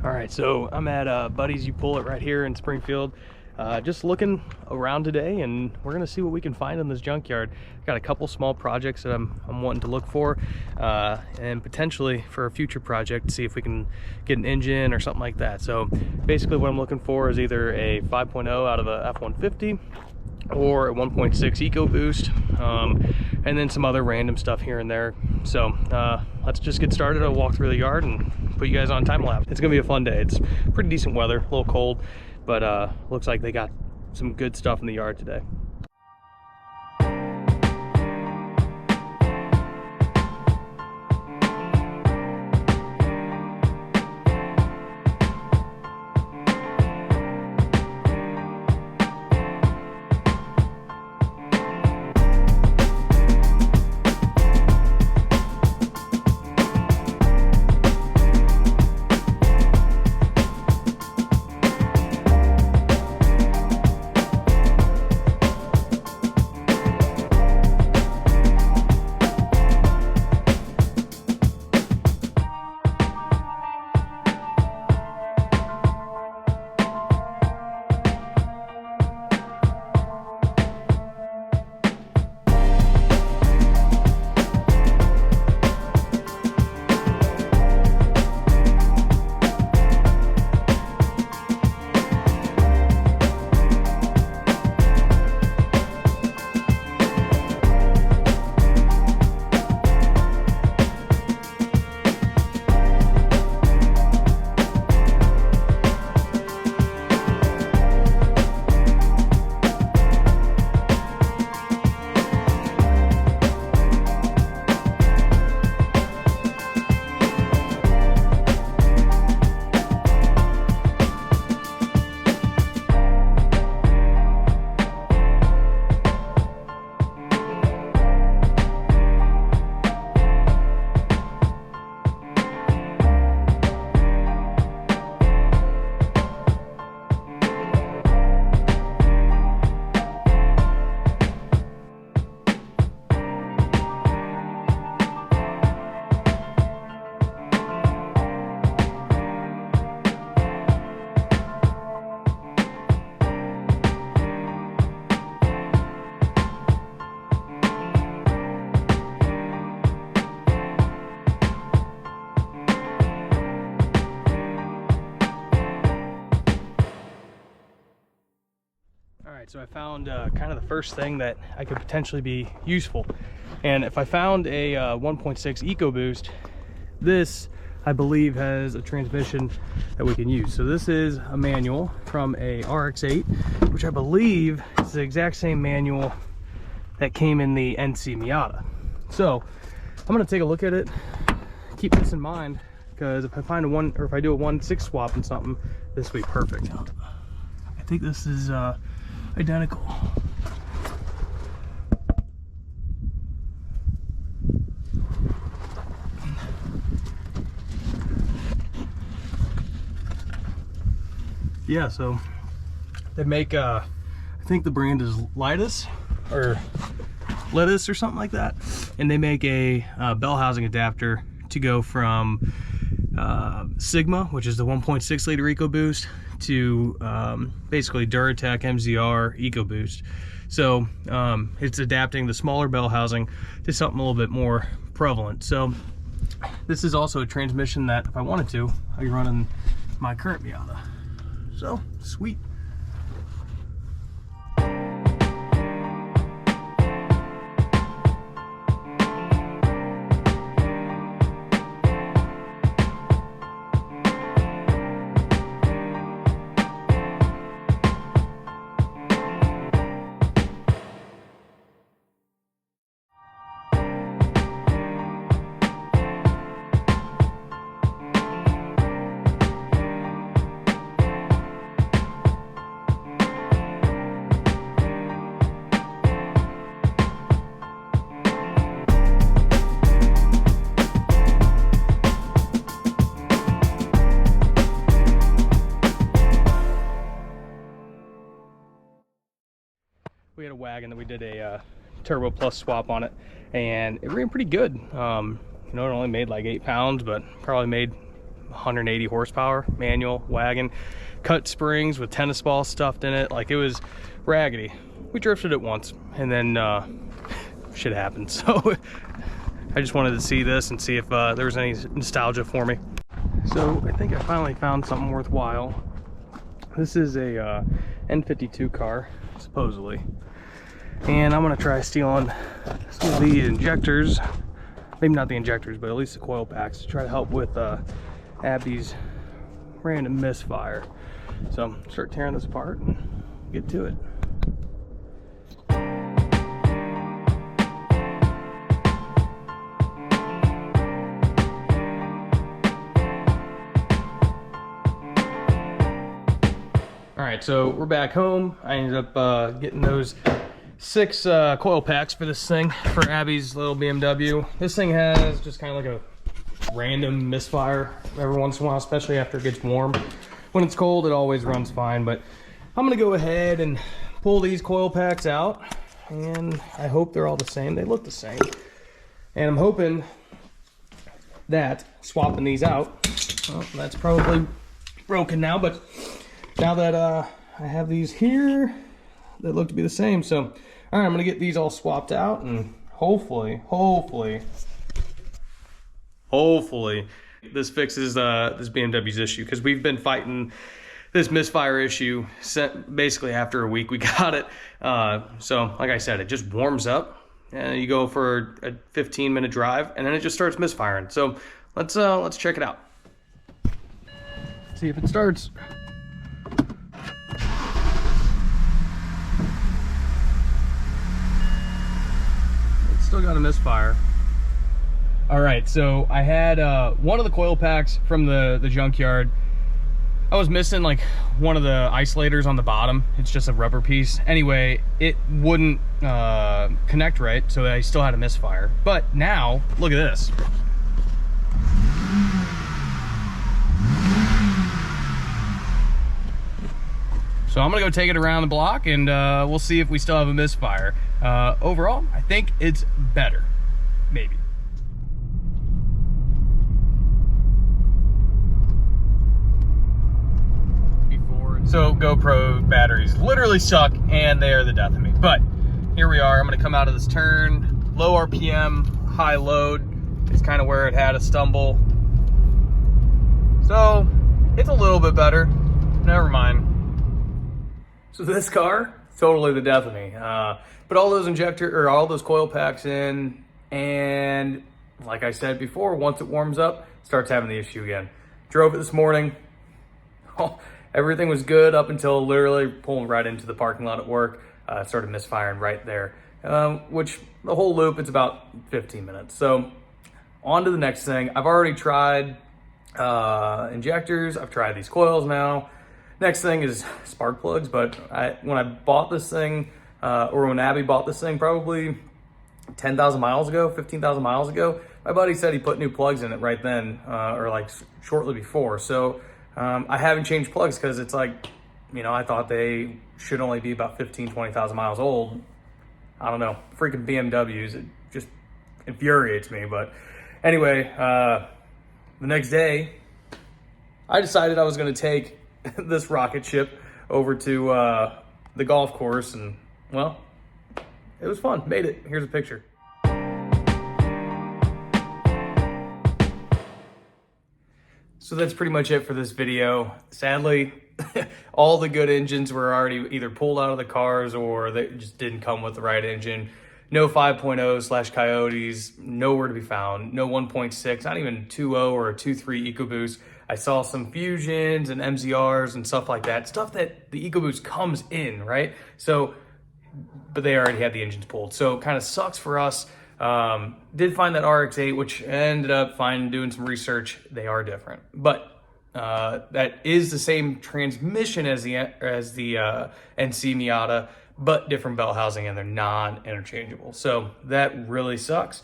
All right, so I'm at Buddy's You Pull It right here in Springfield. Just looking around today, and we're gonna see what we can find in this junkyard. Got a couple small projects that I'm wanting to look for, and potentially for a future project, see if we can get an engine or something like that. So basically what I'm looking for is either a 5.0 out of a F-150 or a 1.6 EcoBoost, and then some other random stuff here and there. So let's just get started. I'll walk through the yard and put you guys on time lapse. It's gonna be a fun day. It's pretty decent weather, a little cold, but looks like they got some good stuff in the yard today. So I found kind of the first thing that I could potentially be useful. And if I found a 1.6 EcoBoost, this I believe has a transmission that we can use. So this is a manual from a RX-8, which I believe is the exact same manual that came in the NC Miata. So I'm gonna take a look at it, keep this in mind, because if I find if I do a 1.6 swap and something, this will be perfect. I think this is identical. Yeah, so they make I think the brand is Litus or Lettuce or something like that, and they make a bell housing adapter to go from Sigma, which is the 1.6 liter EcoBoost, to basically Duratec MZR EcoBoost. So it's adapting the smaller bell housing to something a little bit more prevalent. So this is also a transmission that if I wanted to, I could run in my current Miata. So sweet. We had a wagon that we did a Turbo Plus swap on it, and it ran pretty good. You know, it only made like 8 pounds, but probably made 180 horsepower, manual wagon, cut springs with tennis balls stuffed in it. Like, it was raggedy. We drifted it once, and then shit happened. So I just wanted to see this and see if there was any nostalgia for me. So I think I finally found something worthwhile. This is a N52 car, supposedly. And I'm gonna try stealing some of the injectors. Maybe not the injectors, but at least the coil packs to try to help with Abby's random misfire. So start tearing this apart and get to it. All right, so we're back home. I ended up getting those 6 coil packs for this thing, for Abby's little BMW. This thing has just kind of like a random misfire every once in a while, especially after it gets warm. When it's cold, it always runs fine, but I'm gonna go ahead and pull these coil packs out, and I hope they're all the same. They look the same. And I'm hoping that swapping these out, well, that's probably broken now, but now that I have these here, they look to be the same. So, all right, I'm gonna get these all swapped out, and hopefully this fixes this BMW's issue, because we've been fighting this misfire issue basically after a week we got it. So, like I said, it just warms up, and you go for a 15-minute drive, and then it just starts misfiring. So, let's check it out. See if it starts. Still got a misfire. All right, so I had one of the coil packs from the junkyard. I was missing like one of the isolators on the bottom. It's just a rubber piece. Anyway, it wouldn't connect right, so I still had a misfire. But now, look at this. So I'm gonna go take it around the block, and we'll see if we still have a misfire. Overall, I think it's better, maybe. So GoPro batteries literally suck, and they are the death of me. But here we are. I'm gonna come out of this turn, low RPM, high load. It's kind of where it had a stumble. So it's a little bit better. Never mind. So this car, totally the death of me. Put all those coil packs in, and like I said before, once it warms up, starts having the issue again. Drove it this morning. Oh, everything was good up until literally pulling right into the parking lot at work. Started misfiring right there, which the whole loop, it's about 15 minutes. So on to the next thing. I've already tried injectors. I've tried these coils now. Next thing is spark plugs, but when I bought this thing, or when Abby bought this thing probably 10,000 miles ago, 15,000 miles ago, my buddy said he put new plugs in it right then, or like shortly before. So I haven't changed plugs because it's like, you know, I thought they should only be about 15, 20,000 miles old. I don't know, freaking BMWs, it just infuriates me. But anyway, the next day, I decided I was gonna take this rocket ship over to the golf course, and well, it was fun. Made it. Here's a picture. So that's pretty much it for this video. Sadly, all the good engines were already either pulled out of the cars, or they just didn't come with the right engine. No 5.0/Coyotes, nowhere to be found. No 1.6, not even 2.0 or a 2.3 EcoBoost. I saw some Fusions and MZRs and stuff like that. Stuff that the EcoBoost comes in, right? So, but they already had the engines pulled. So it kind of sucks for us. Did find that RX-8, which ended up doing some research. They are different. But that is the same transmission as the NC Miata, but different belt housing, and they're non-interchangeable. So that really sucks.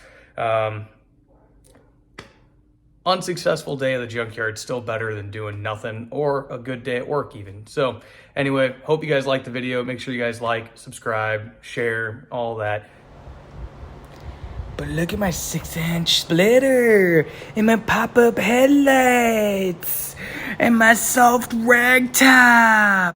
Unsuccessful day at the junkyard, still better than doing nothing, or a good day at work even. So anyway, hope you guys liked the video. Make sure you guys like, subscribe, share, all that. But look at my 6-inch splitter and my pop-up headlights and my soft rag top.